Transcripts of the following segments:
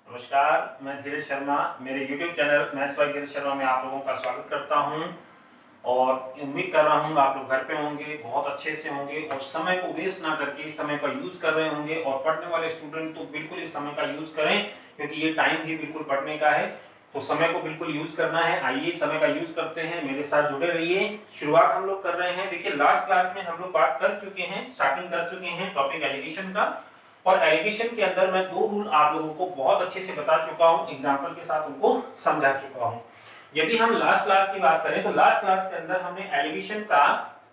नमस्कार, मैं धीरज शर्मा। मेरे YouTube चैनल मैथ्स बाय धीरज शर्मा में आप लोगों का स्वागत करता हूं और उम्मीद कर रहा हूं आप लोग घर पे होंगे, बहुत अच्छे से होंगे और समय को वेस्ट ना करके समय का यूज कर रहे होंगे। और पढ़ने वाले स्टूडेंट तो बिल्कुल इस समय का यूज करें, क्योंकि ये टाइम भी बिल्कुल पढ़ने का है, तो समय को बिल्कुल यूज करना है। आइए समय का यूज करते हैं, मेरे साथ जुड़े रहिए। शुरुआत हम लोग कर रहे हैं। देखिए, लास्ट क्लास में हम लोग बात कर चुके हैं, स्टार्टिंग कर चुके हैं टॉपिक एलिगेशन का, और एलिगेशन के अंदर मैं दो रूल आप लोगों को बहुत अच्छे से बता चुका हूं, एग्जांपल के साथ उनको समझा चुका हूं। यदि हम लास्ट क्लास की बात करें तो लास्ट क्लास के अंदर हमने एलिगेशन का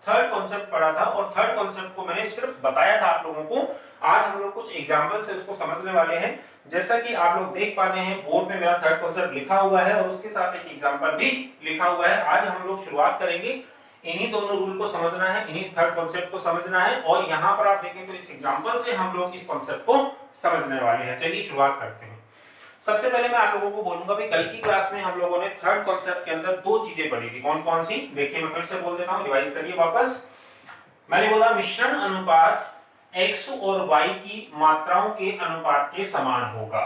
थर्ड कॉन्सेप्ट पढ़ा था और थर्ड कॉन्सेप्ट को मैंने सिर्फ बताया था आप लोगों को। आज हम लोग कुछ एग्जांपल से उसको समझने वाले हैं। जैसा कि आप लोग देख पा रहे हैं, बोर्ड में मेरा थर्ड कॉन्सेप्ट लिखा हुआ है और उसके साथ एक एग्जांपल भी लिखा हुआ है। आज हम लोग शुरुआत करेंगे, इन्हीं दोनों रूल को समझना है, इन्हीं थर्ड कॉन्सेप्ट को समझना है, और यहाँ पर आप देखें तो इस एग्जांपल से हम लोग इस कॉन्सेप्ट को समझने वाले हैं। चलिए शुरुआत करते हैं। सबसे पहले मैं आप लोगों को बोलूंगा भाई, कल की क्लास में हम लोगों ने थर्ड कॉन्सेप्ट के अंदर दो चीजें पढ़ी थी। कौन कौन सी? देखिए, मैं फिर से बोल देता हूं, रिवाइज करिए वापस। मैंने बोला मिश्रण अनुपात x और y की मात्राओं के अनुपात के समान होगा।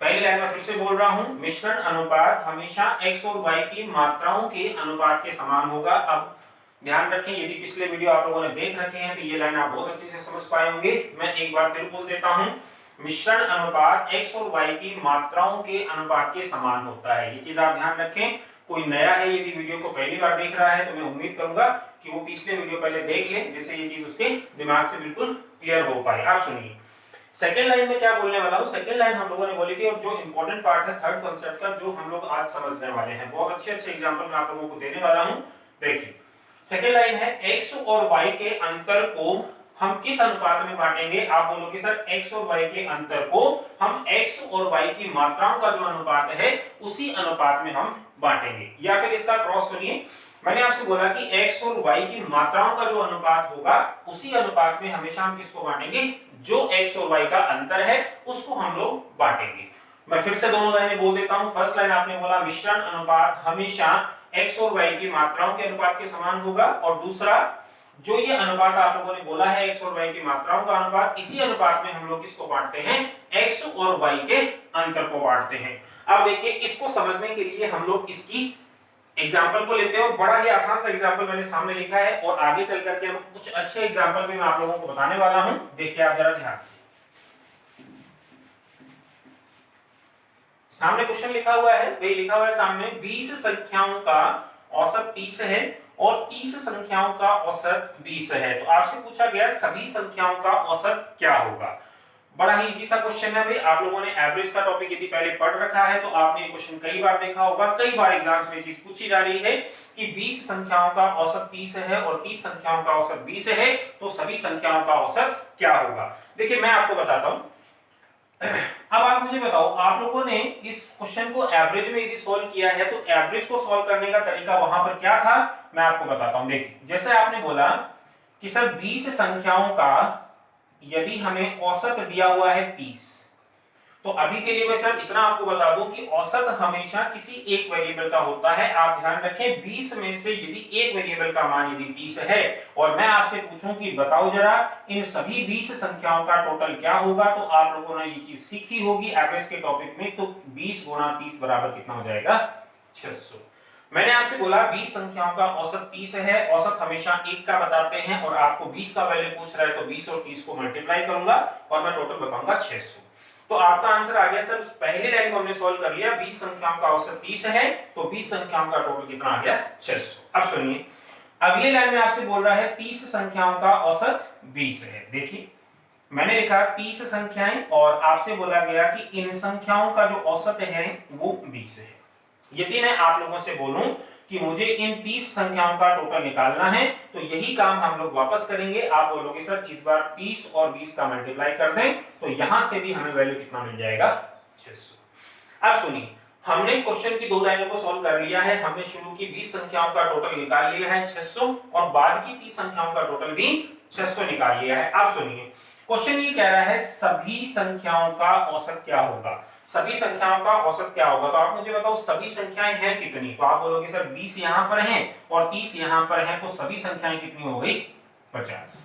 पहली लाइन में फिर से बोल रहा हूं, मिश्रण अनुपात हमेशा x और y की मात्राओं के अनुपात के समान होगा। अब ध्यान रखें, यदि पिछले वीडियो आप लोगों ने देख रखे हैं तो ये लाइन आप बहुत अच्छे से समझ पाए होंगे। मैं एक बार फिर बोल देता हूं, मिश्रण अनुपात x और y की मात्राओं के अनुपात के समान होता है। ये चीज आप ध्यान रखें। कोई नया है, यदि वीडियो को पहली बार देख रहा है तो मैं उम्मीद करूंगा कि वो पिछले वीडियो पहले देख ले, जिससे ये चीज उसके दिमाग से बिल्कुल क्लियर हो पाए। आप सुनिए, सेकेंड लाइन में क्या बोलने वाला हूं। सेकेंड लाइन हम लोगों ने बोली थी, और जो इंपॉर्टेंट पार्ट है थर्ड कॉन्सेप्ट का, जो हम लोग आज समझने वाले हैं, बहुत अच्छे अच्छे एग्जांपल मैं आप लोगों को देने वाला हूं। देखिए, सेकेंड लाइन है, x और y के अंतर को हम किस अनुपात में बांटेंगे? आप बोलोगे सर x और y के अंतर को हम x और y की मात्राओं का जो अनुपात है उसी अनुपात में हम बांटेंगे। या फिर इसका क्रॉस सुनिए, मैंने आपसे बोला कि x और y की मात्राओं का जो अनुपात होगा उसी अनुपात में हमेशा हम किसको बांटेंगे? जो x और y का अंतर है उसको हम लोग बांटेंगे। मैं फिर से दोनों लाइनें बोल देता हूं। फर्स्ट लाइन आपने बोला मिश्रण अनुपात हमेशा x और y की मात्राओं के अनुपात के समान होगा, और दूसरा जो ये अनुपात आप लोगों ने बोला है x और y की मात्राओं का अनुपात, इसी अनुपात में हम लोग किसको बांटते हैं? x और y के अंतर को बांटते हैं। अब देखिए, इसको समझने के लिए हम लोग इसकी एग्जाम्पल को लेते हैं, और बड़ा ही आसान सा एग्जाम्पल मैंने सामने लिखा है, और आगे चल करके हम कुछ अच्छे एग्जाम्पल भी मैं आप लोगों को बताने वाला हूं। देखिए आप जरा ध्यान से, सामने क्वेश्चन लिखा हुआ है, वही लिखा हुआ है सामने, 20 संख्याओं का औसत 30 है और 30 संख्याओं का औसत 20 है। तो आपसे पूछा गया सभी संख्याओं का औसत क्या होगा। बड़ा ही इजी सा क्वेश्चन है भाई। आप लोगों ने एवरेज का टॉपिक यदि पहले पढ़ रखा है तो आपने ये क्वेश्चन कई बार देखा होगा, कई बार एग्जाम्स में चीज पूछी जा रही है कि 20 संख्याओं का औसत 30 है और 30 संख्याओं का औसत 20 है, तो सभी संख्याओं का औसत क्या होगा। देखिए, मैं आपको बताता हूं। अब आप मुझे बताओ, आप लोगों ने इस क्वेश्चन को एवरेज में यदि सॉल्व किया है तो एवरेज को सॉल्व करने का तरीका वहां पर क्या था, मैं आपको बताता हूं। देखिए, जैसे आपने बोला कि सर 20 संख्याओं का यदि हमें औसत दिया हुआ है 30, तो अभी के लिए मैं सर इतना आपको बता दूं कि औसत हमेशा किसी एक वेरिएबल का होता है। आप ध्यान रखें, 20 में से यदि एक वेरिएबल का मान यदि 30 है और मैं आपसे पूछूं कि बताओ जरा इन सभी 20 संख्याओं का टोटल क्या होगा, तो आप लोगों ने ये चीज सीखी होगी एवरेज के टॉपिक में। तो 20 गुणा 30 बराबर कितना हो जाएगा? 600। मैंने आपसे बोला 20 संख्याओं का औसत 30 है, औसत हमेशा एक का बताते हैं, और आपको 20 का वैल्यू पूछ रहा है तो 20 और 30 को मल्टीप्लाई करूंगा और मैं टोटल बताऊंगा 600। तो आपका आंसर आ गया सर, पहले लाइन को हमने सॉल्व कर लिया, 20 संख्याओं का औसत 30 है तो 20 संख्याओं का टोटल कितना आ गया? 600। अब सुनिए, अगली लाइन में आपसे बोल रहा है 30 संख्याओं का औसत 20 है। देखिए, मैंने लिखा 30 संख्याएं और आपसे बोला गया कि इन संख्याओं का जो औसत है वो 20 है। यदि मैं आप लोगों से बोलूं कि मुझे इन 30 संख्याओं का टोटल निकालना है, तो यही काम हम लोग वापस करेंगे। आप बोलोगे सर इस बार 30 और 20 का मल्टीप्लाई कर दें, तो यहां से भी हमें वैल्यू कितना मिल जाएगा? 600। अब सुनिए, हमने क्वेश्चन की दो लाइनों को सॉल्व कर लिया है। हमने शुरू की 20 संख्याओं का टोटल निकाल लिया है 600, और बाद की 30 संख्याओं का टोटल भी 600 निकाल लिया है। अब सुनिए, क्वेश्चन ये कह रहा है सभी संख्याओं का औसत क्या होगा। सभी संख्याओं का औसत क्या होगा, तो आप मुझे बताओ सभी संख्याएं हैं कितनी। तो आप बोलोगे सर 20 यहां पर हैं और 30 यहां पर हैं, तो सभी संख्याएं कितनी हो गई? 50।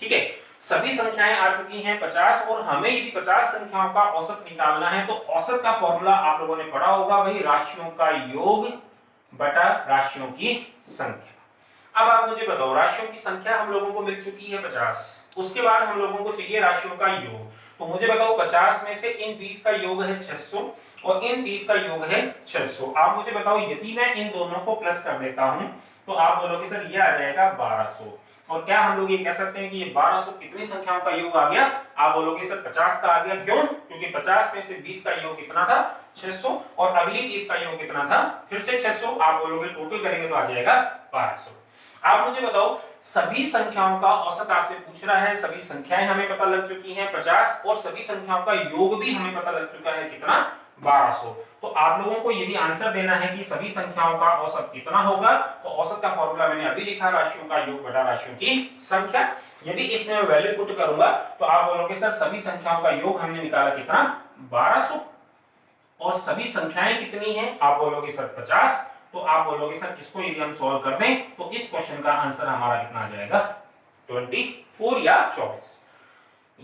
ठीक है, सभी संख्याएं आ चुकी हैं 50 और हमें यदि 50 संख्याओं का औसत निकालना है तो औसत का फॉर्मूला आप लोगों ने पढ़ा होगा भाई, राशियों का योग बटा राशियों की संख्या। अब आप मुझे बताओ, राशियों की संख्या हम लोगों को मिल चुकी है 50, उसके बाद हम लोगों को चाहिए राशियों का योग। तो मुझे बताओ 50 में से इन 20 का योग है 600 और इन 30 का योग है 600। आप मुझे बताओ यदि मैं इन दोनों को प्लस कर देता हूं तो आप बोलोगे सर ये आ जाएगा 1200। और क्या हम लोग ये कह सकते हैं कि ये 1200 कितनी संख्याओं का योग आ गया? आप बोलोगे सर 50 का आ गया। क्यों? क्योंकि 50 में से 20 का योग कितना था? 600 और अगली 30 का योग कितना था? फिर से 600। आप बोलोगे टोटल करेंगे तो आ जाएगा 1200। आप मुझे बताओ सभी संख्याओं का औसत आपसे पूछ रहा है, सभी संख्याएं हमें पता लग चुकी हैं 50 और सभी संख्याओं का योग भी हमें पता लग चुका है कितना? 1200। तो आप लोगों को यदि आंसर देना है कि सभी संख्याओं का औसत कितना होगा तो औसत का फॉर्मूला मैंने अभी लिखा, राशियों का योग बटा राशियों की संख्या। यदि इसमें मैं वैल्यू पुट करूंगा तो आप बोलोगे सर सभी संख्याओं का योग हमने निकाला कितना? 1200 और सभी संख्याएं कितनी हैं? आप बोलोगे सर 50। तो आप बोलोगे सर इसको यदि हम सॉल्व कर दें तो इस क्वेश्चन का आंसर हमारा कितना आ जाएगा? 24 या 24।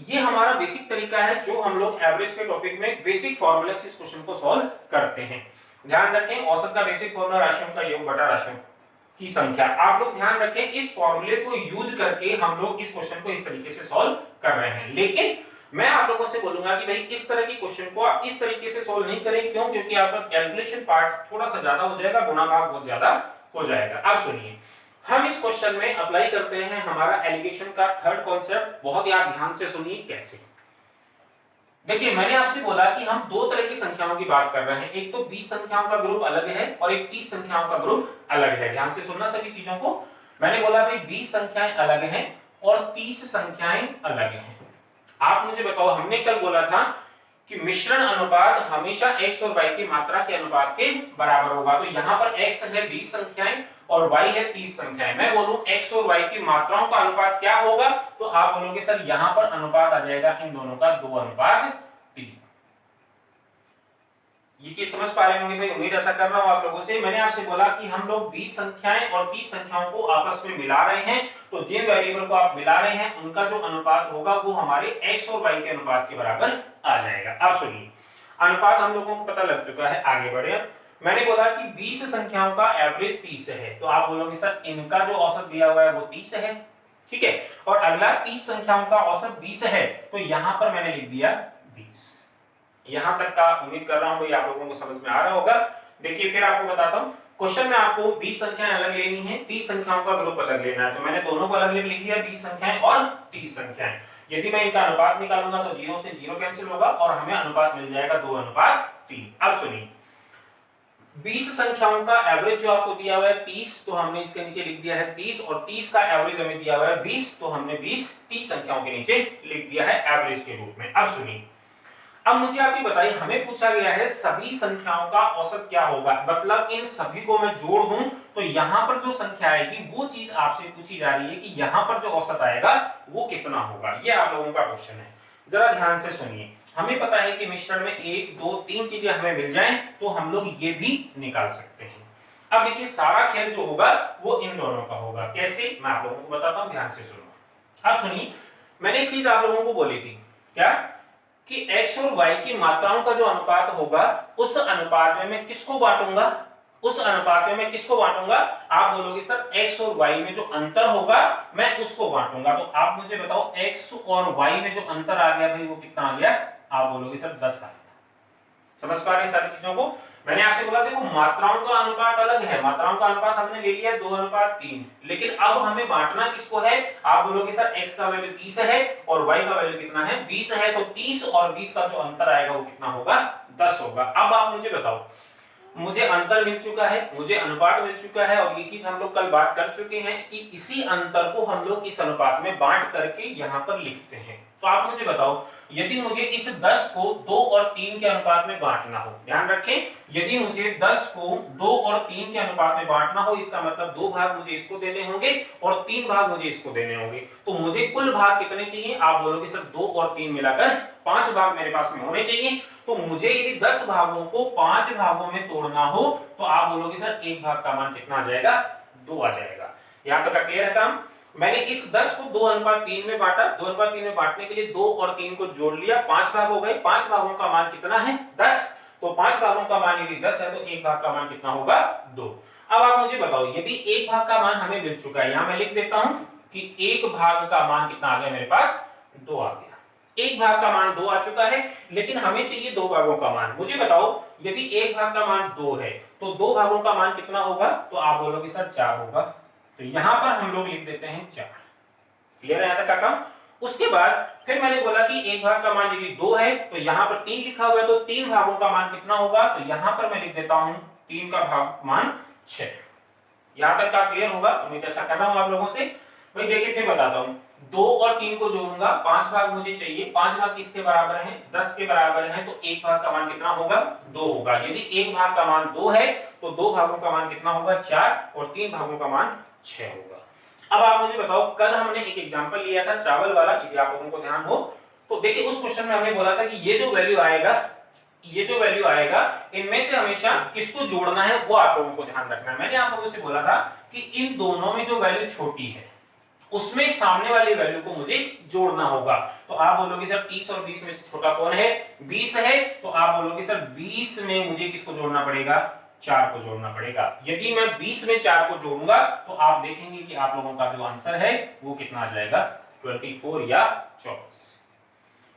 ये हमारा बेसिक तरीका है जो हम लोग एवरेज के टॉपिक में बेसिक फॉर्मूले से इस क्वेश्चन को सॉल्व करते हैं। ध्यान रखें औसत का बेसिक फॉर्मूला राशियों का योग बटा राशियों की संख्या। आप लोग ध्यान रखें इस फॉर्मूले को यूज करके हम लोग इस क्वेश्चन को इस तरीके से सॉल्व कर रहे हैं। लेकिन मैं आप लोगों से बोलूंगा कि भाई इस तरह की क्वेश्चन को आप इस तरीके से सॉल्व नहीं करें। क्यों? क्योंकि आपका कैलकुलेशन पार्ट थोड़ा सा ज्यादा हो जाएगा, गुणा भाग बहुत ज्यादा हो जाएगा। अब सुनिए, हम इस क्वेश्चन में अप्लाई करते हैं हमारा एलिगेशन का थर्ड कॉन्सेप्ट। बहुत ही आप ध्यान से सुनिए कैसे। देखिए मैंने आपसे बोला कि हम दो तरह की संख्याओं की बात कर रहे हैं, एक तो 20 संख्याओं का ग्रुप अलग है और एक 30 संख्याओं का ग्रुप अलग है। ध्यान से सुनना सभी चीजों को। मैंने बोला भाई 20 संख्याएं अलग हैं और 30 संख्याएं अलग हैं। आप मुझे बताओ, हमने कल बोला था कि मिश्रण अनुपात हमेशा x और y की मात्रा के अनुपात के बराबर होगा। तो यहाँ पर x है 20 संख्याएं और y है 30 संख्याएं। मैं बोलूं x और y की मात्राओं का अनुपात क्या होगा तो आप बोलोगे सर यहाँ पर अनुपात आ जाएगा इन दोनों का 2:3। ये चीज समझ पा रहे होंगे भाई, उम्मीद ऐसा कर रहा हूं आप लोगों से। मैंने आपसे बोला कि हम लोग 20 संख्याएं और 30 संख्याओं को आपस में मिला रहे हैं, तो जिन वेरिएबल को आप मिला रहे हैं उनका जो अनुपात होगा वो हमारे x और y के अनुपात के बराबर आ जाएगा। अब सुनिए, अनुपात हम लोगों को पता लग चुका है, आगे बढ़े। मैंने बोला कि 20 संख्याओं का एवरेज 30 है, तो आप बोलोगे सर इनका जो औसत दिया हुआ है वो 30 है, ठीक है। और अगला 30 संख्याओं का औसत 20 है, तो यहां पर मैंने लिख दिया 20। यहां तक का उम्मीद कर रहा हूं भाई आप लोगों को समझ में आ रहा होगा। देखिए फिर आपको बताता हूं, क्वेश्चन में आपको 20 संख्याएं अलग लेनी है, 30 संख्याओं का ग्रुप अलग लेना है। तो मैंने दोनों को अलग लिख दिया, 20 संख्याएं और 30 संख्याएं। यदि मैं इनका अनुपात निकालूंगा तो 0 से 0 कैंसिल होगा और हमें अनुपात मिल जाएगा 2:3। अब सुनिए, 20 संख्याओं का एवरेज जो आपको दिया हुआ है 30, तो हमने इसके नीचे लिख दिया है 30, और 30 का एवरेज हमें दिया हुआ है 20, तो हमने 30 संख्याओं के नीचे लिख दिया है एवरेज के रूप में। अब सुनिए, अब मुझे आप ये बताइए, हमें पूछा गया है सभी संख्याओं का औसत क्या होगा, मतलब इन सभी को मैं जोड़ दूं तो यहां पर जो संख्या आएगी वो चीज आपसे पूछी जा रही है कि यहां पर जो औसत आएगा वो कितना होगा। ये आप लोगों का क्वेश्चन है, जरा ध्यान से सुनिए। हमें पता है कि मिश्रण में 1 2 3 चीजें हमें मिल जाएं तो हम लोग ये भी निकाल सकते हैं। अब देखिए सारा खेल जो होगा वो इन दोनों का होगा। कैसे, मैं आप लोगों को बताता हूं, ध्यान से सुनो। अब सुनिए, मैंने एक चीज आप लोगों को बोली थी, क्या कि x और y की मात्राओं का जो अनुपात होगा उस अनुपात में मैं किसको बांटूंगा, आप बोलोगे सर x और y में जो अंतर होगा मैं उसको बांटूंगा। तो आप मुझे बताओ x और y में जो अंतर आ गया भाई वो कितना आ गया, आप बोलोगे सर 10 आ गया। समझ पा रहे हैं सारी चीजों को। मैंने आपसे बोला देखो मात्राओं का अनुपात अलग है, मात्राओं का अनुपात हमने ले लिया 2:3, लेकिन अब हमें बांटना किसको है, आप बोलोगे सर x का वैल्यू 30 है और y का वैल्यू कितना है 20 है, तो 30 और 20 का जो अंतर आएगा वो कितना होगा 10 होगा। अब आप मुझे बताओ, मुझे अंतर मिल चुका है, मुझे अनुपात मिल चुका है और ये चीज हम लोग कल बात कर चुके हैं कि इसी अंतर को हम लोग इस अनुपात में बांट करके यहाँ पर लिखते हैं। तो आप मुझे बताओ, यदि मुझे इस 10 को 2 और 3 के अनुपात में बांटना हो, ध्यान रखें, यदि मुझे 10 को 2 और 3 के अनुपात में बांटना हो, इसका मतलब 2 भाग मुझे इसको देने होंगे और 3 भाग मुझे इसको देने होंगे। तो मुझे कुल भाग कितने चाहिए, आप बोलोगे सर 2 और 3 मिलाकर 5 भाग मेरे पास में होने चाहिए। तो मुझे यदि 10 भागों को 5 भागों में तोड़ना हो तो आप बोलोगे सर एक भाग का मान कितना आ जाएगा, 2 आ जाएगा। यहां तक क्लियर है काम। मैंने इस 10 को 2:3 में बांटा, 2:3 में बांटने के लिए 2 और 3 को जोड़ लिया, 5 भाग हो गए, 5 भागों का मान कितना है 10, तो 5 भागों का मान यदि 10 है तो एक भाग का मान कितना होगा 2। अब आप मुझे बताओ यदि एक भाग का मान हमें मिल चुका है, यहां मैं लिख देता हूं कि एक भाग का मान कितना आ गया मेरे पास 2 आ गया, एक भाग का मान 2 आ चुका है, लेकिन हमें चाहिए दो भागों का मान। मुझे बताओ यदि एक भाग का मान 2 है तो दो भागों का मान कितना होगा, तो आप बोलोगे सर 4 होगा, तो यहां पर हम लोग लिख देते हैं 4। क्लियर है यहां तक का काम। उसके बाद फिर मैंने बोला कि एक भाग का मान यदि 2 है तो यहां पर 3 लिखा हुआ है, तो 3 भागों का मान कितना होगा, तो यहां पर मैं लिख देता हूं 3 का भाग मान 6। यहां तक का क्लियर होगा, उम्मीद ऐसा कर रहा हूं आप लोगों से। भाई देखिए फिर बताता हूं, 2 और 3 को जोड़ूंगा, 5 भाग मुझे चाहिए, 5 भाग किसके बराबर है 10 के बराबर है, तो एक भाग का मान कितना होगा 2 होगा। यदि एक भाग का मान 2 है तो दो भागों का मान कितना होगा 4 और 3 भागों का मान 6 होगा। अब आप मुझे बताओ कल हमने एक एग्जांपल लिया था चावल वाला, यदि आप लोगों को ध्यान हो तो देखिए उस क्वेश्चन में हमने बोला था कि ये जो वैल्यू आएगा, ये जो वैल्यू आएगा इनमें से हमेशा किसको जोड़ना है वो आप लोगों को ध्यान रखना है। मैंने आप लोगों से बोला था कि इन दोनों में जो वैल्यू छोटी है उसमें सामने वाली वैल्यू को मुझे जोड़ना होगा। तो आप बोलोगे सर 30 और 20 में से छोटा कौन है 20 है, तो आप बोलोगे सर 20 में मुझे किसको जोड़ना पड़ेगा 4 को जोड़ना पड़ेगा। यदि मैं 20 में 4 को जोड़ूंगा तो आप देखेंगे कि आप लोगों का जो आंसर है वो कितना आ जाएगा 24 या 24।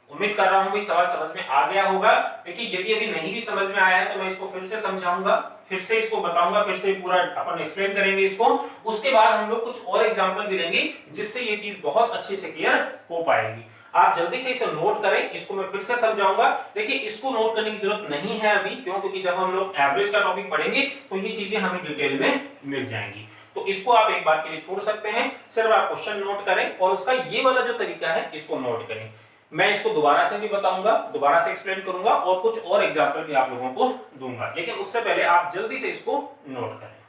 उम्मीद कर रहा हूं भाई सवाल समझ में आ गया होगा। देखिए यदि अभी नहीं भी समझ में आया है तो मैं इसको फिर से समझाऊंगा, फिर से इसको बताऊंगा, फिर से पूरा अपन एक्सप्लेन करेंगे इसको। उसके बाद हम लोग कुछ और एग्जांपल भी लेंगे जिससे ये चीज बहुत अच्छे से क्लियर हो पाएगी। आप जल्दी से इसे नोट करें, इसको मैं फिर से समझाऊंगा। देखिए इसको नोट करने की जरूरत नहीं है अभी, क्यों, क्योंकि जब हम लोग एवरेज का टॉपिक पढ़ेंगे तो ये चीजें हमें डिटेल में मिल जाएंगी। तो इसको आप एक बार के लिए छोड़ सकते हैं, सिर्फ आप क्वेश्चन नोट करें और उसका ये वाला जो तरीका है इसको नोट करें। मैं इसको दोबारा से भी बताऊंगा, दोबारा से एक्सप्लेन करूंगा और कुछ और एग्जांपल भी आप लोगों को दूंगा, लेकिन उससे पहले आप जल्दी से इसको नोट करें।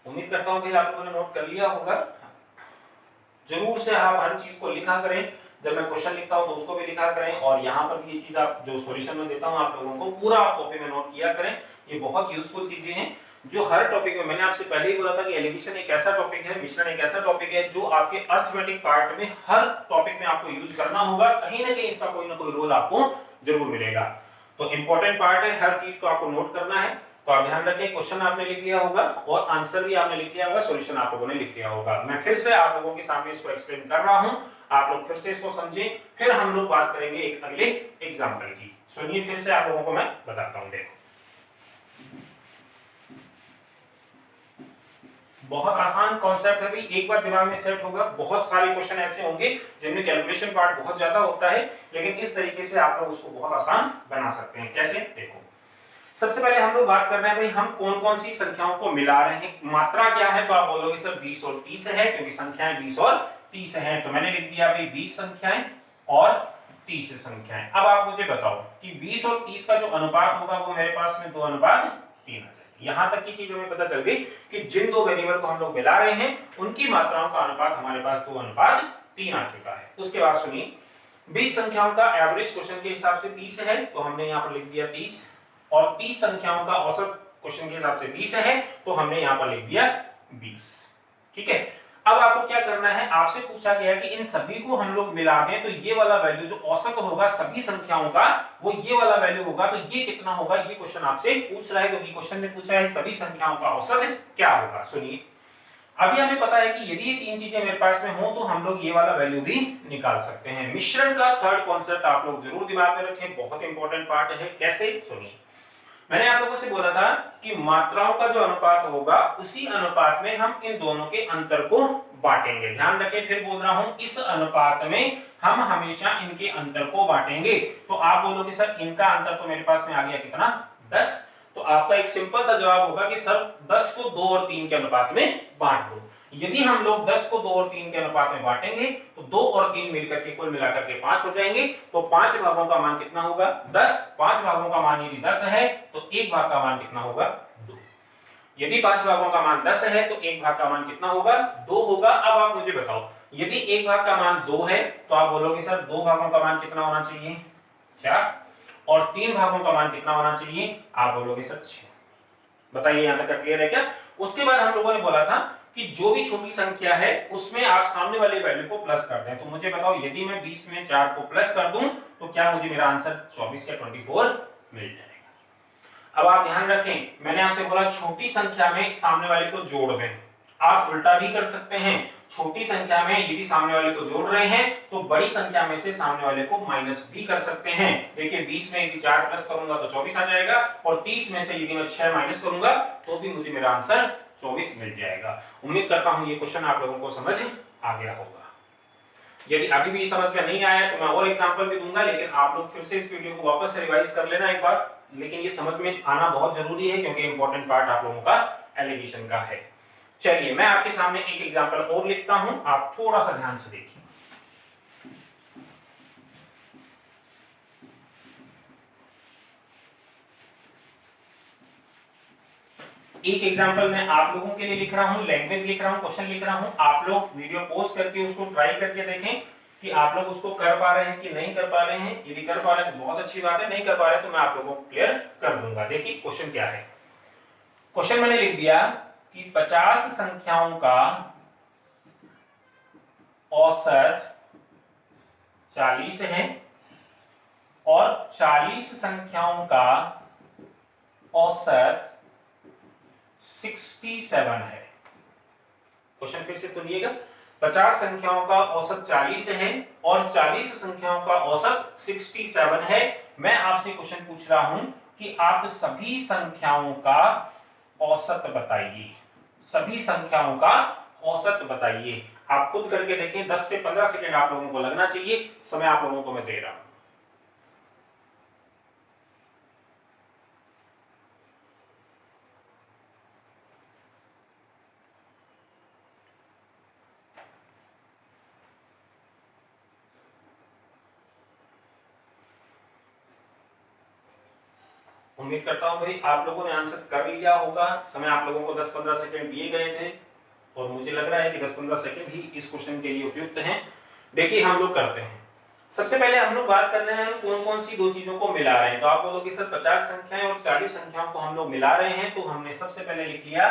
उम्मीद करता हूं कि आप लोगों ने नोट कर लिया होगा। जरूर से आप हर चीज को लिखा करें, जब मैं क्वेश्चन लिखता हूं तो उसको भी लिखा करें, और यहाँ पर भी ये चीज आप जो सॉल्यूशन में देता हूं आप लोगों को पूरा आप कॉपी में नोट किया करें। ये बहुत यूजफुल चीजें हैं जो हर टॉपिक में, मैंने आपसे पहले ही बोला था कि एलिगेशन एक ऐसा टॉपिक है, मिश्रण एक ऐसा टॉपिक है जो आपके अर्थमेटिक पार्ट में हर टॉपिक में आपको यूज करना होगा, कहीं ना कहीं इसका कोई ना कोई रोल आपको जरूर मिलेगा। तो इंपॉर्टेंट पार्ट है, हर चीज को आपको नोट करना है। तो आप ध्यान रखें, क्वेश्चन आपने लिख लिया होगा और आंसर भी आपने लिख लिया होगा, सॉल्यूशन आप लोगों ने लिख लिया होगा। मैं फिर से आप लोगों के सामने इसको एक्सप्लेन कर रहा हूं, आप लोग फिर से इसको समझें, फिर हम लोग बात करेंगे एक अगले एग्जांपल की। सुनिए फिर से आप लोगों को मैं बताता हूं। देखो बहुत आसान कॉन्सेप्ट है भी, एक बार दिमाग में सेट होगा। बहुत सारे क्वेश्चन ऐसे होंगे जिनमें कैलकुलेशन पार्ट बहुत ज्यादा होता है, लेकिन इस तरीके से आप लोग उसको बहुत आसान बना सकते हैं। कैसे, देखो सबसे पहले हम लोग बात कर रहे हैं भाई हम कौन कौन सी संख्याओं को मिला रहे हैं। मात्रा क्या है, तो आप बोलोगे सर 20 और 30 है, क्योंकि संख्याएं 20 और 30 हैं, तो मैंने लिख दिया भाई 20 संख्याएं और 30 संख्याएं। अब आप मुझे बताओ कि 20 और 30 का जो अनुपात होगा वो मेरे पास में 2:3 आ जाएगा। यहां तक की चीज हमें पता चल गई कि जिन दो वेरिएबल को हम लोग मिला रहे हैं उनकी मात्राओं का अनुपात हमारे पास 2:3 आ चुका है। उसके बाद सुनिए 20 संख्याओं का एवरेज क्वेश्चन के हिसाब से 30 है, तो हमने यहाँ पर लिख दिया 30, और 30 संख्याओं का औसत क्वेश्चन के हिसाब से 20 है, तो हमने यहां पर लिख दिया 20। ठीक है, अब आपको क्या करना है, आपसे पूछा गया कि इन सभी को हम लोग मिला दें तो ये वाला वैल्यू जो औसत होगा सभी संख्याओं का वो ये वाला वैल्यू होगा, तो ये कितना होगा, ये क्वेश्चन आपसे पूछ रहा है, क्योंकि क्वेश्चन में पूछा है सभी संख्याओं का औसत क्या होगा। सुनिए अभी हमें पता है कि यदि ये तीन चीजें मेरे पास में हो तो हम लोग ये वाला वैल्यू भी निकाल सकते हैं। मिश्रण का थर्ड कॉन्सेप्ट आप लोग जरूर दिमाग में रखें, बहुत इंपॉर्टेंट पार्ट है। कैसे, सुनिए मैंने आप लोगों से बोला था कि मात्राओं का जो अनुपात होगा उसी अनुपात में हम इन दोनों के अंतर को बांटेंगे। ध्यान रखें, फिर बोल रहा हूं, इस अनुपात में हम हमेशा इनके अंतर को बांटेंगे। तो आप बोलोगे सर इनका अंतर तो मेरे पास में आ गया कितना 10, तो आपका एक सिंपल सा जवाब होगा कि सर 10 को 2 और 3 के अनुपात में बांट दो। यदि हम लोग 10 को 2 और 3 के अनुपात में बांटेंगे तो 2 और 3 मिलकर के कुल मिलाकर के 5 हो जाएंगे, तो 5 भागों का मान कितना होगा 10। 5 भागों का मान यदि 10 है तो एक भाग का मान कितना होगा 2। यदि 5 भागों का मान 10 है तो 1 भाग का मान कितना होगा? 2 होगा। अब आप मुझे बताओ, यदि 1 भाग का मान 2 है तो आप बोलोगे सर 2 भागों का मान कितना होना चाहिए? 4। और 3 भागों का मान कितना होना चाहिए? आप बोलोगे सर 6। बताइए यहां तक क्लियर है क्या? उसके बाद हम लोगों ने बोला था कि जो भी छोटी संख्या है उसमें आप सामने वाले वैल्यू को प्लस कर दें। तो मुझे बताओ, यदि मैं 20 में 4 को प्लस कर दूं तो क्या मुझे मेरा आंसर 24 या 24 मिल जाएगा? अब आप ध्यान रखें, मैंने आपसे बोला छोटी संख्या में सामने वाले को जोड़ दें। आप उल्टा भी कर सकते हैं, छोटी संख्या में यदि सामने वाले को जोड़ रहे हैं तो बड़ी संख्या में से सामने वाले को माइनस भी कर सकते हैं। देखिए 20 में यदि 4 प्लस करूंगा तो 24 आ जाएगा, और 30 में से यदि मैं 6 माइनस करूंगा तो भी मुझे मेरा आंसर 24 मिल जाएगा। उम्मीद करता हूं ये क्वेश्चन आप लोगों को समझ आ गया होगा। यदि अभी भी समझ में नहीं आया तो मैं और एग्जांपल भी दूंगा, लेकिन आप लोग फिर से इस वीडियो को वापस से रिवाइज कर लेना एक बार। लेकिन ये समझ में आना बहुत जरूरी है क्योंकि इंपॉर्टेंट पार्ट आप लोगों का एलिगेशन का है। चलिए मैं आपके सामने एक एग्जांपल और लिखता हूं, आप थोड़ा सा ध्यान से देखिए। एक एग्जांपल मैं आप लोगों के लिए लिख रहा हूं, लैंग्वेज लिख रहा हूं, क्वेश्चन लिख रहा हूं। आप लोग वीडियो पॉज करके उसको ट्राई करके देखें कि आप लोग उसको कर पा रहे हैं कि नहीं कर पा रहे हैं। यदि कर पा रहे हैं तो बहुत अच्छी बात है, नहीं कर पा रहे तो मैं आप लोगों को क्लियर कर दूंगा। देखिए क्वेश्चन क्या है। क्वेश्चन मैंने लिख दिया कि 50 संख्याओं का औसत 40 है और 40 संख्याओं का औसत 67 है। क्वेश्चन फिर से सुनिएगा, 50 संख्याओं का औसत 40 है और 40 संख्याओं का औसत 67 है। मैं आपसे क्वेश्चन पूछ रहा हूं कि आप सभी संख्याओं का औसत बताइए। सभी संख्याओं का औसत बताइए। आप खुद करके देखें, 10 से 15 सेकंड आप लोगों को लगना चाहिए। समय आप लोगों को मैं दे रहा हूं। उम्मीद करता हूं भाई आप लोगों ने आंसर कर लिया होगा। समय आप लोगों को 10-15 सेकंड दिए गए थे और मुझे लग रहा है कि 10-15 सेकंड ही इस क्वेश्चन के लिए उपयुक्त हैं। देखिए हम लोग करते हैं। सबसे पहले हम लोग बात कर रहे हैं कौन कौन सी दो चीजों को मिला रहे हैं। तो आप बोलोगे सर 50 संख्याएं और 40 संख्याओं को हम लोग मिला रहे हैं। तो हमने सबसे पहले लिख लिया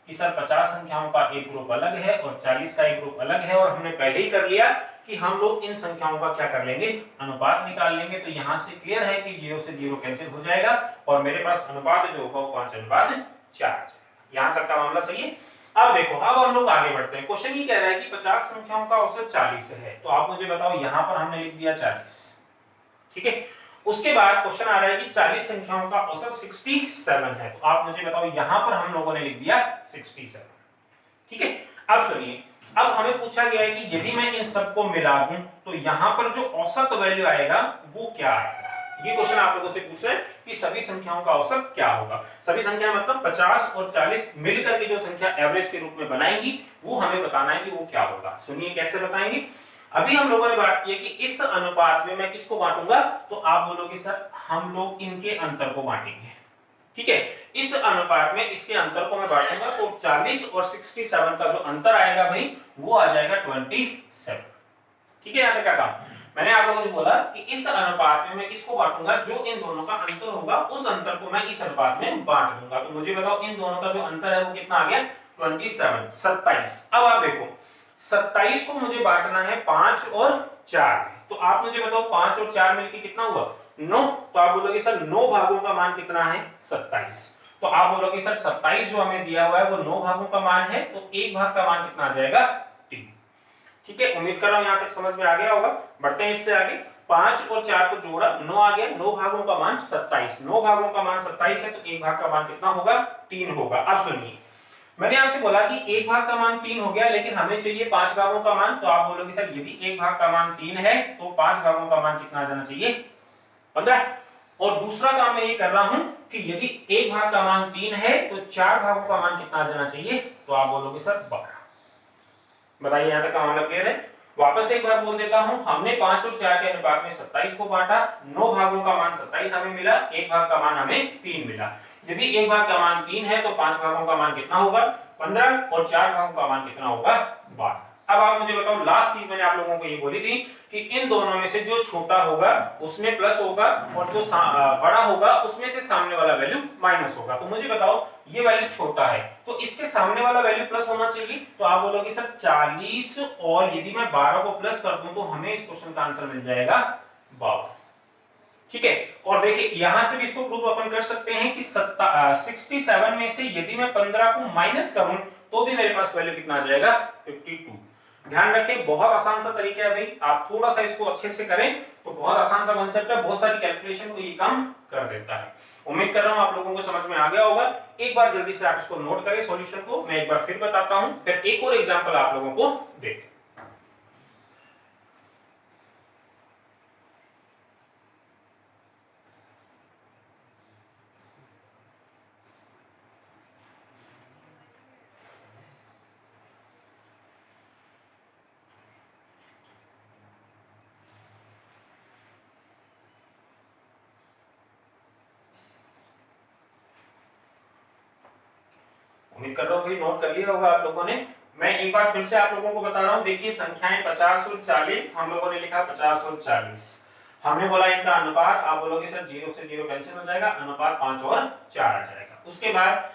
कि सर 50 संख्याओं का एक ग्रुप अलग है और 40 का एक ग्रुप अलग है, और हमने पहले ही कर लिया कि हम लोग इन संख्याओं का क्या कर लेंगे, अनुपात निकाल लेंगे। तो यहां से क्लियर है कि 0 से 0 कैंसिल हो जाएगा और मेरे पास अनुपात जो होगा वो 5:4। यहां तक का मामला सही है। अब देखो, अब हम लोग आगे बढ़ते हैं। क्वेश्चन ये कह रहा है कि 50 संख्याओं का औसत 40 है। तो आप मुझे बताओ, यहां पर हमने लिख दिया 40, ठीक है। उसके बाद क्वेश्चन आ रहा है कि 40 संख्याओं का औसत 67 है। तो आप मुझे बताओ, यहां पर हम लोगों ने लिख दिया 67, ठीक है। अब सुनिए, अब हमें पूछा गया है कि यदि मैं इन सबको मिला दूं तो यहां पर जो औसत वैल्यू आएगा वो क्या आएगा। ये क्वेश्चन आप लोगों से पूछ रहे हैं कि सभी संख्याओं का औसत क्या होगा। सभी संख्या मतलब 50 और 40 मिलकर के जो संख्या एवरेज के रूप में बनाएंगी वो हमें बताना है कि वो क्या होगा। सुनिए कैसे बताएंगे। अभी हम लोगों ने बात की है कि इस अनुपात में मैं किसको बांटूंगा। तो आप बोलोगे सर हम लोग इनके अंतर को बांटेंगे, ठीक है। इस अनुपात में इसके अंतर को मैं बांटूंगा तो 40 और 67 का जो अंतर आएगा भाई वो आ जाएगा 27, ठीक है। यहां तक क्या काम। मैंने आप लोगों को बोला कि इस अनुपात में मैं किसको बांटूंगा, जो इन दोनों का अंतर होगा उस अंतर को मैं इस अनुपात में बांट दूंगा। तो मुझे बताओ इन दोनों का जो अंतर है वो कितना आ गया, 27। अब आप देखो 27 को मुझे बांटना है 5 और 4। तो आप मुझे बताओ 5 और 4 मिलकर कितना हुआ, 9। तो आप बोलोगे सर 9 भागों का मान कितना है, 27। तो आप बोलोगे सर 27 जो हमें दिया हुआ है वो 9 भागों का मान है, तो एक भाग का मान कितना आ जाएगा, 3, ठीक है। उम्मीद कर रहा हूं यहां तक समझ में आ गया होगा। बढ़ते हैं इससे आगे। 5 और 4 को जोड़ा 9 आ गया, 9 भागों का मान 27। 9 भागों का मान 27 है तो एक भाग का मान कितना होगा, 3 होगा। अब सुनिए, मैंने आपसे बोला कि एक भाग का मान 3 हो गया, लेकिन हमें चाहिए 5 भागों का मान। तो आप बोलोगे सर यदि एक भाग का मान 3 है तो 5 भागों का मान कितना आ जाना चाहिए, 15। और दूसरा काम मैं ये कर रहा हूं कि यदि एक भाग का मान 3 है तो 4 भागों का मान कितना आ जाना चाहिए। तो आप बोलोगे सर 12। बताइए यहां तक का मामला क्लियर है। वापस एक बार बोल देता हूं, हमने 5 और 4 के अनुपात में 27 को बांटा, 9 भागों का मान 27 हमें मिला, एक भाग का मान हमें 3 मिला। यदि एक भाग का मान 3 है तो 5 भागों का मान कितना होगा 15 और 4 भागों का मान कितना होगा 12। अब आप मुझे बताओ लास्ट चीज मैंने आप लोगों को ये बोली थी कि इन दोनों में से जो छोटा होगा उसमें प्लस होगा और जो बड़ा होगा उसमें से सामने वाला वैल्यू माइनस होगा। तो मुझे बताओ ये वैल्यू छोटा है तो इसके सामने वाला वैल्यू प्लस होना चाहिए। तो आप बोलोगे सर 40 और यदि मैं 12 को प्लस कर दूं तो हमें इस क्वेश्चन का आंसर मिल जाएगा 52। ठीक है, और देखिए यहां से भी इसको प्रूव अपन कर सकते हैं कि 67 में से यदि मैं 15 को माइनस करूं तो भी मेरे पास वैल्यू कितना आ जाएगा 52। ध्यान रखें बहुत आसान सा तरीका है भाई, आप थोड़ा सा इसको अच्छे से करें तो बहुत आसान सा कॉन्सेप्ट है, बहुत सारी कैलकुलेशन को ये काम कर देता है। उम्मीद कर रहा हूं आप लोगों को समझ में आ गया होगा। एक बार जल्दी से आप इसको नोट करें सॉल्यूशन को, मैं एक बार फिर बताता हूं, फिर एक और एग्जांपल आप लोगों को देखते हैं। उम्मीद कर रहा हूं भाई नोट कर लिया होगा आप लोगों ने। मैं एक बार फिर से आप लोगों को बता रहा हूं, देखिए संख्याएं 50 और 40 हम लोगों ने लिखा 50 और 40, हमने बोला इनका अनुपात, आप बोलोगे सर 0 से 0 कैंसिल हो जाएगा, अनुपात 5 और 4 आ जाएगा। उसके बाद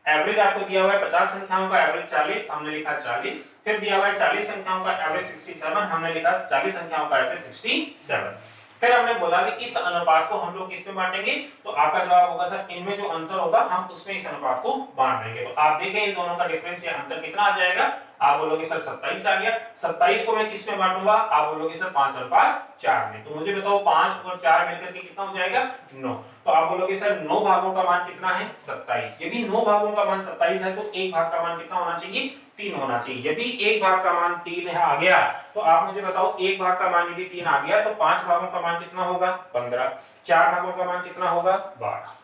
एवरेज आपको दिया हुआ है 50 संख्याओं का एवरेज 40, हमने लिखा 40, फिर दिया हुआ है 40 संख्याओं का एवरेज 67, हमने लिखा 40 संख्याओं का एवरेज 67। फिर हमने बोला कि इस अनुपात को हम लोग किस में बांटेंगे, तो आपका जवाब होगा सर इनमें जो अंतर होगा हम उसमें इस अनुपात को बांट देंगे। तो आप देखें इन दोनों का डिफरेंस या अंतर कितना आ जाएगा, आप बोलोगे सर 27 आ गया। 27 को मैं किस में बांटूंगा, आप बोलोगे सर 5 अनुपात 4 में। तो मुझे बताओ 5 और 4 मिलकर के कितना हो जाएगा 9। तो आप बोलोगे सर 9 भागों का मान कितना है 27। यदि 9 भागों का मान 27 है तो एक भाग का मान कितना होना चाहिए 3 होना चाहिए। यदि एक भाग का मान 3 है आ गया तो आप मुझे बताओ एक भाग का मान यदि 3 आ गया तो 5 भागों का मान कितना होगा 15, 4 भागों का मान कितना होगा 12।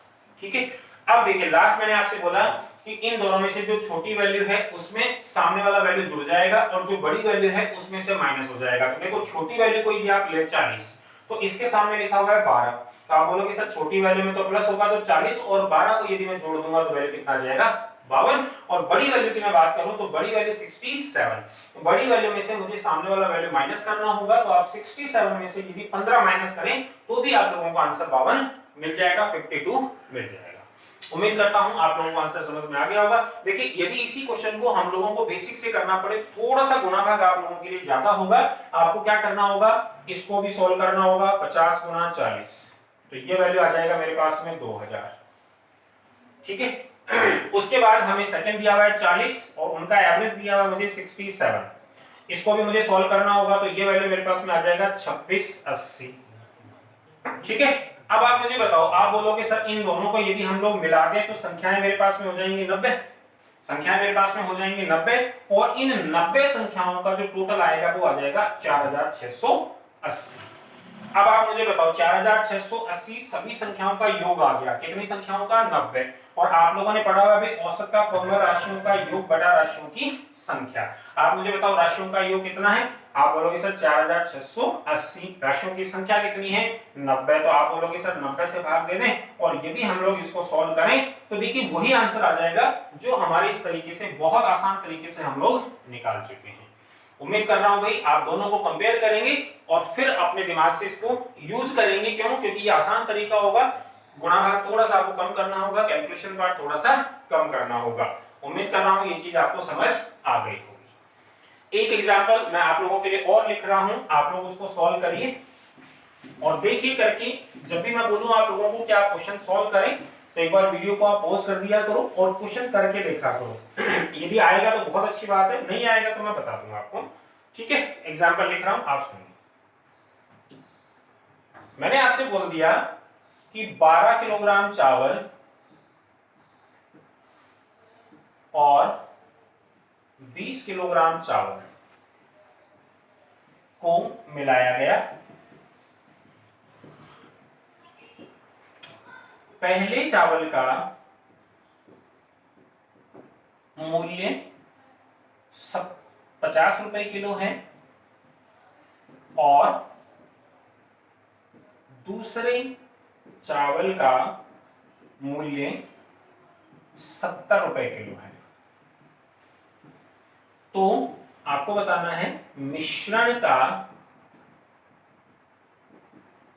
ठीक है, अब देखिए लास्ट मैंने आपसे बोला कि इन दोनों में से जो छोटी वैल्यू है उसमें सामने वाला वैल्यू जुड़ जाएगा और जो बड़ी वैल्यू है उसमें से माइनस हो जाएगा। तो देखो छोटी वैल्यू को यदि आप ले 40 तो इसके सामने लिखा हुआ है 12, तो आप बोलोगे सर छोटी वैल्यू में तो प्लस होगा, तो 40 और 12 को यदि मैं जोड़ दूंगा तो वैल्यू कितना आ जाएगा 52। और बड़ी वैल्यू की मैं बात करूं तो बड़ी वैल्यू 67, तो बड़ी वैल्यू में से मुझे सामने वाला वैल्यू माइनस करना होगा। तो आप 67 में से यदि 15 माइनस करें तो भी आप लोगों को आंसर 52 मिल जाएगा, 52 मिल जाएगा। उम्मीद करता हूं आप लोगों को आंसर समझ में आ गया होगा। देखिए यदि इसी क्वेश्चन को हम लोगों को बेसिक से करना पड़े थोड़ा सा गुणा भाग आप लोगों के लिए ज्यादा होगा। आपको क्या करना होगा, इसको भी सॉल्व करना होगा 50 गुना 40, तो ये वैल्यू आ जाएगा मेरे पास में 2000। ठीक है, उसके बाद हमें सेकंड दिया हुआ है 40 और उनका एवरेज दिया हुआ है मुझे 67, इसको भी मुझे सॉल्व करना होगा। तो ये वैल्यू मेरे पास में आ जाएगा 2680। ठीक है, अब आप मुझे बताओ, आप बोलोगे सर इन दोनों को यदि हम लोग मिला दें तो संख्याएं मेरे पास में हो जाएंगी 90, संख्याएं मेरे पास में हो जाएंगी 90 और इन 90 संख्याओं का जो टोटल आएगा वो आ जाएगा 4680। अब आप मुझे बताओ 4680 सभी संख्याओं का योग आ गया, कितनी संख्याओं का 90। और आप लोगों ने पढ़ा हुआ है औसत का फॉर्मूला राशियों का योग बटा राशियों की संख्या। आप मुझे बताओ राशियों का योग कितना है, आप बोलोगे सर 4680, राशियों की संख्या कितनी है 90, तो आप बोलोगे सर 90 से भाग दे दें और यदि हम लोग इसको सॉल्व करें तो देखिए वही आंसर आ जाएगा जो हमारे इस तरीके से बहुत आसान तरीके से हम लोग निकाल चुके हैं। उम्मीद कर रहा हूं भाई आप दोनों को कंपेयर करेंगे और फिर अपने दिमाग से इसको यूज करेंगे। क्यों, क्योंकि ये आसान तरीका होगा, गुणा भाग थोड़ा सा आपको कम करना होगा, कैलकुलेशन पार्ट थोड़ा सा कम करना होगा। उम्मीद कर रहा हूं ये चीज आपको समझ आ गई होगी। एक एग्जांपल मैं आप लोगों के लिए और लिख रहा हूं, आप लोग उसको सॉल्व करिए और देखिए करके जब भी मैं बोलूं आप लोगों को कि आप क्वेश्चन सॉल्व करें तो एक बार वीडियो को आप पॉज कर दिया करो और क्वेश्चन करके देखा करो। यदि आएगा तो बहुत अच्छी बात है, नहीं आएगा तो मैं बता दूंगा आपको। ठीक है, एग्जांपल लिख रहा हूं, आप सुनिए। मैंने आपसे बोल दिया कि 12 किलोग्राम चावल और 20 किलोग्राम चावल को मिलाया गया। पहले चावल का मूल्य 50 रुपए किलो है और दूसरे चावल का मूल्य 70 रुपए किलो है। तो आपको बताना है मिश्रण का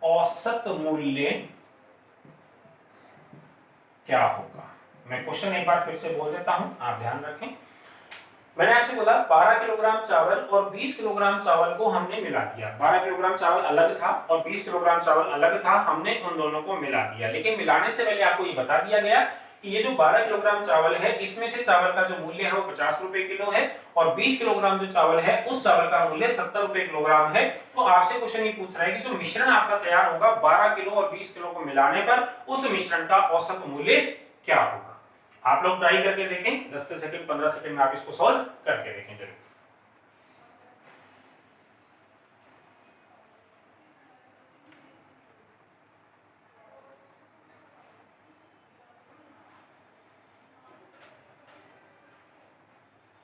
औसत मूल्य क्या होगा। मैं क्वेश्चन एक बार फिर से बोल देता हूं, आप ध्यान रखें। मैंने आपसे बोला 12 किलोग्राम चावल और 20 किलोग्राम चावल को हमने मिला दिया। 12 किलोग्राम चावल अलग था और 20 किलोग्राम चावल अलग था, हमने उन दोनों को मिला दिया। लेकिन मिलाने से पहले आपको ये बता दिया गया कि ये जो 12 किलोग्राम चावल है, इसमें से चावल का जो मूल्य है वो 50 रुपए किलो है और 20 किलोग्राम जो चावल है उस चावल का मूल्य 70 रुपए किलोग्राम है। तो आपसे क्वेश्चन ये पूछ रहा है कि जो मिश्रण आपका तैयार होगा 12 किलो और 20 किलो को मिलाने पर उस मिश्रण का औसत मूल्य क्या होगा। आप लोग ट्राई करके देखें, 10 सेकंड 15 सेकंड में आप इसको सॉल्व करके देखें जरूर।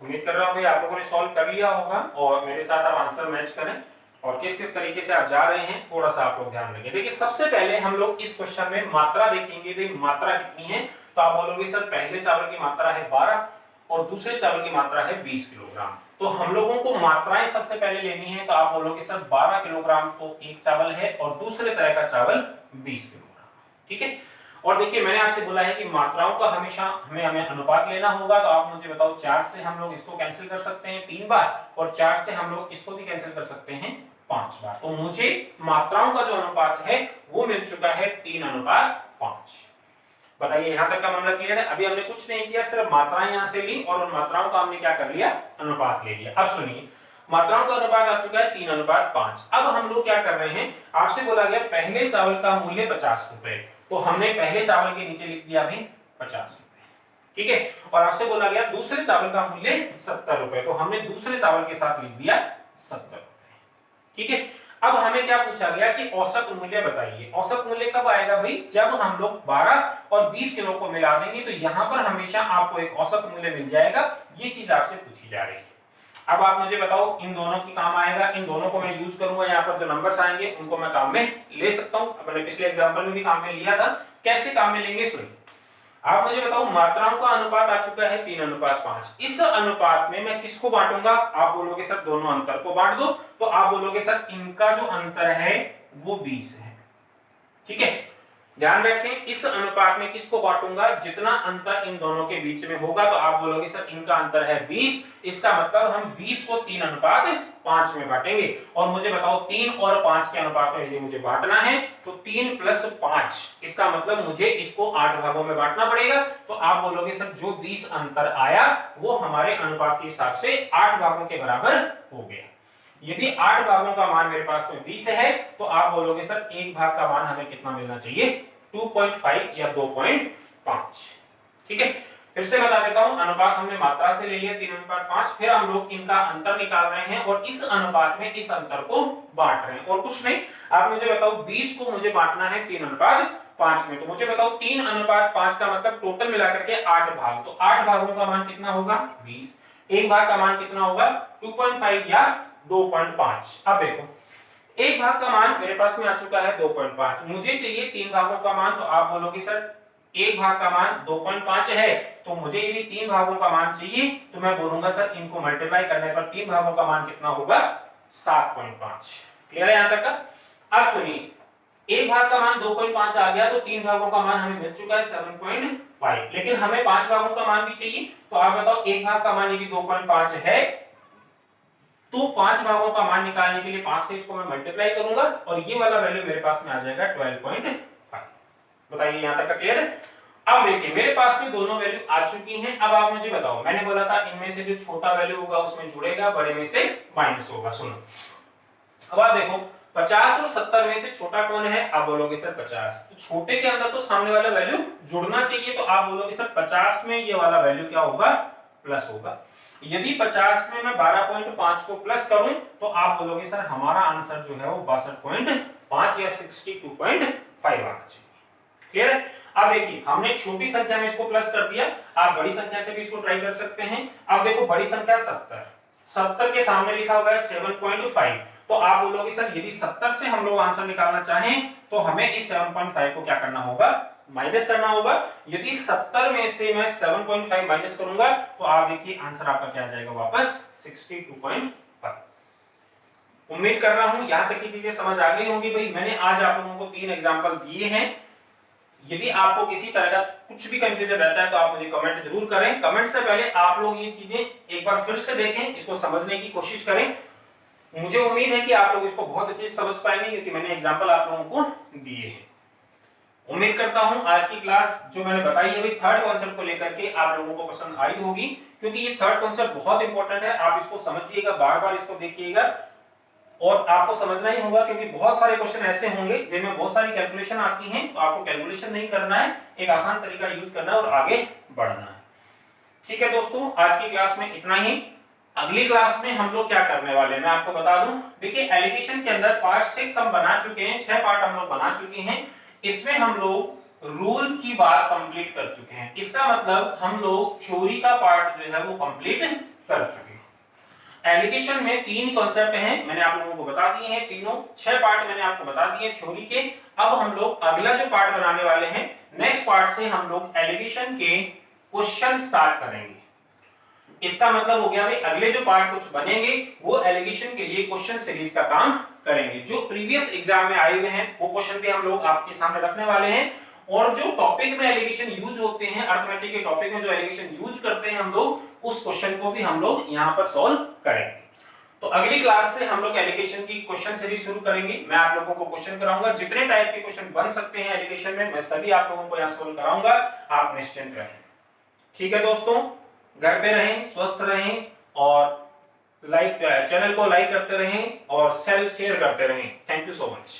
उम्मीद कर रहा हूं भाई आप लोगों ने सॉल्व कर लिया होगा और मेरे साथ आप आंसर मैच करें और किस किस तरीके से आप जा रहे हैं थोड़ा सा आप लोग ध्यान रखें। देखिए सबसे पहले हम लोग इस क्वेश्चन में मात्रा देखेंगे। भाई मात्रा कितनी है, तो आप बोलोगे सर पहले चावल की मात्रा है 12 और दूसरे चावल की मात्रा है 20 किलोग्राम। तो हम लोगों को मात्राएं सबसे पहले लेनी है। तो आप बोलोगे सर 12 किलोग्राम तो एक चावल है और दूसरे तरह का चावल 20 किलोग्राम, ठीक है। और देखिए मैंने आपसे बोला है कि मात्राओं का हमेशा हमें अनुपात लेना होगा। तो आप मुझे बताओ 4 से हम लोग इसको कैंसिल कर सकते हैं 3 बार और 4 से हम लोग इसको भी कैंसिल कर सकते हैं 5 बार। तो मुझे मात्राओं का जो अनुपात है वो मिल चुका है 3:5। बताइए यहां तक का मामला क्लियर है। अभी हमने कुछ नहीं किया, सिर्फ मात्राएं यहां से ली और उन मात्राओं का हमने क्या कर लिया, अनुपात ले लिया। अब सुनिए मात्राओं का अनुपात आ चुका है 3:5। अब हम लोग क्या कर रहे हैं, आपसे बोला गया पहले चावल का मूल्य 50 रुपए, तो हमने पहले चावल के नीचे लिख दिया अभी 50 रुपए, ठीक है। और आपसे बोला गया दूसरे चावल का मूल्य 70 रुपए, तो हमने दूसरे चावल के साथ लिख दिया 70 रुपए, ठीक है। अब हमें क्या पूछा गया कि औसत मूल्य बताइए। औसत मूल्य कब आएगा भाई, जब हम लोग 12 और 20 किलो को मिला देंगे तो यहां पर हमेशा आपको एक औसत मूल्य मिल जाएगा। ये चीज आपसे पूछी जा रही है। अब आप मुझे बताओ इन दोनों की काम आएगा, इन दोनों को मैं यूज करूंगा, यहाँ पर जो नंबर्स आएंगे उनको मैं काम में ले सकता हूं। मैंने पिछले एग्जांपल में भी काम में लिया था, कैसे काम में लेंगे सुनिए। आप मुझे बताओ मात्राओं का अनुपात आ चुका है 3:5। इस अनुपात में मैं किसको बांटूंगा, आप बोलोगे सर दोनों अंतर को बांट दो। तो आप बोलोगे सर इनका जो अंतर है वो 20 है, ठीक है। ध्यान रखें इस अनुपात में किसको बांटूंगा, जितना अंतर इन दोनों के बीच में होगा। तो आप बोलोगे सर इनका अंतर है 20, इसका मतलब हम 20 को 3:5 में बांटेंगे। और मुझे बताओ 3 और 5 के अनुपात में यदि मुझे बांटना है तो 3 + 5, इसका मतलब मुझे इसको 8 भागों में बांटना पड़ेगा। तो आप बोलोगे सर जो 20 अंतर आया वो हमारे अनुपात के हिसाब से 8 भागों के बराबर हो गया। यदि 8 भागों का मान मेरे पास में 20 है तो आप बोलोगे सर एक भाग का मान हमें कितना मिलना चाहिए, 2.5 या 2.5, ठीक है। फिर से बता देता हूं, अनुपात हमने मात्रा से ले लिया 3:5, फिर हम लोग इनका अंतर निकाल रहे हैं और इस अनुपात में इस अंतर को बांट रहे हैं और कुछ नहीं। आप मुझे बताओ 20 को मुझे बांटना है 3:5 में, तो मुझे बताओ 3:5 का मतलब टोटल मिलाकर के 8 भाग, तो 8 भागों का मान कितना होगा 20, एक भाग का मान कितना होगा 2.5 या 2.5। अब देखो एक भाग का मान मेरे पास में आ चुका है 2.5, मुझे चाहिए 3 भागों का मान। तो आप बोलोगे सर एक भाग का मान 2.5 है, तो मुझे यदि 3 भागों का मान चाहिए तो मैं बोलूंगा सर इनको मल्टीप्लाई करने पर 3 भागों का मान कितना होगा 7.5। क्लियर है यहां तक का। अब सुनिए एक भाग का मान 2.5 आ गया तो 3 भागों का मान हमें मिल चुका है 7.5, लेकिन हमें 5 भागों का मान भी चाहिए। तो आप बताओ एक भाग का मान यदि 2.5 है तो 5 भागों का मान निकालने के लिए 5 से इसको मैं मल्टीप्लाई करूंगा और ये वाला वैल्यू मेरे पास में आ जाएगा 12.5। बताइए यहां तक का क्लियर है। अब देखिए मेरे पास में दोनों वैल्यू आ चुकी हैं। अब आप मुझे बताओ, मैंने बोला था इनमें से जो छोटा वैल्यू होगा उसमें जुड़ेगा, बड़े में से माइनस होगा। सुनो अब आप देखो 50 और 70 में से छोटा कौन है, आप बोलोगे सर 50, तो छोटे के अंदर तो सामने वाला वैल्यू जुड़ना चाहिए। तो आप बोलोगे सर 50 में ये वाला वैल्यू क्या होगा प्लस होगा। यदि 50 में मैं 12.5 को प्लस करूं तो आप बोलोगे सर हमारा आंसर जो है वो 62.5 या 62.5 आना चाहिए। क्लियर है। अब देखिए हमने छोटी संख्या में इसको प्लस कर दिया, आप बड़ी संख्या से भी इसको ट्राई कर सकते हैं। अब देखो बड़ी संख्या 70 के सामने लिखा हुआ है 7.5, तो आप बोलोगे सर यदि 70 से हम लोग आंसर निकालना चाहें तो हमें इस 7.5 को क्या करना होगा, माइनस करना होगा। यदि 70 में से मैं 7.5 माइनस करूंगा तो आप देखिए आंसर आपका क्या आ जाएगा, वापस 62.5। उम्मीद कर रहा हूं यहां तक की चीजें समझ आ गई होंगी। भाई मैंने आज आप लोगों को 3 एग्जांपल दिए हैं। यदि आपको किसी तरह का कुछ भी कंफ्यूजन रहता है तो आप मुझे कमेंट जरूर करें। कमेंट से पहले आप लोग ये चीजें एक बार फिर से देखें, इसको समझने की कोशिश करें। मुझे उम्मीद है कि आप लोग इसको बहुत अच्छे से समझ पाएंगे क्योंकि मैंने एग्जांपल आप लोगों को दिए हैं। उम्मीद करता हूं आज की क्लास जो मैंने बताई है थर्ड कॉन्सेप्ट को लेकर के आप लोगों को पसंद आई होगी, क्योंकि ये थर्ड कॉन्सेप्ट बहुत इंपॉर्टेंट है। आप इसको समझिएगा, बार-बार इसको देखिएगा और आपको समझना ही होगा, क्योंकि बहुत सारे क्वेश्चन ऐसे होंगे जिनमें बहुत सारी कैलकुलेशन आती हैं। तो आपको कैलकुलेशन नहीं करना है, एक आसान तरीका यूज करना है और आगे बढ़ना है। ठीक है दोस्तों, आज की क्लास में इतना ही। अगली क्लास में हम लोग क्या करने वाले हैं मैं आपको बता दूं। देखिए एलिगेशन के अंदर पार्ट 6 हम बना चुके हैं, 6 पार्ट हम लोग बना चुके हैं। इसमें हम लोग रूल की बात कंप्लीट कर चुके हैं। इसका मतलब हम लोग थ्योरी का पार्ट जो है वो कंप्लीट कर चुके हैं। एलिगेशन में 3 कॉन्सेप्ट हैं, मैंने आप लोगों को बता दिए हैं। तीनों 6 पार्ट मैंने आपको बता दिए थ्योरी के। अब हम लोग अगला जो पार्ट बनाने वाले हैं, नेक्स्ट पार्ट से हम लोग एलिगेशन के क्वेश्चन स्टार्ट करेंगे। इसका मतलब हो गया भाई अगले जो पार्ट कुछ बनेंगे वो एलिगेशन के लिए क्वेश्चन सीरीज का काम करेंगे। जो प्रीवियस एग्जाम में आए हुए हैं वो क्वेश्चन भी हम लोग आपके सामने रखने वाले हैं। और जो टॉपिक में एलिगेशन यूज होते हैं, अरिथमेटिक के टॉपिक में जो एलिगेशन यूज करते हैं हम लोग, उस क्वेश्चन को भी हम लोग यहाँ पर सॉल्व करेंगे। तो अगली क्लास से हम लोग एलिगेशन की क्वेश्चन सीरीज शुरू करेंगे। मैं आप लोगों को क्वेश्चन कराऊंगा, जितने टाइप के क्वेश्चन बन सकते हैं एलिगेशन में मैं सभी आप लोगों को यहाँ सॉल्व कराऊंगा। आप निश्चिंत रहें। ठीक है दोस्तों, घर पे रहें, स्वस्थ रहें और चैनल को लाइक करते रहें और शेयर करते रहें। Thank you so much.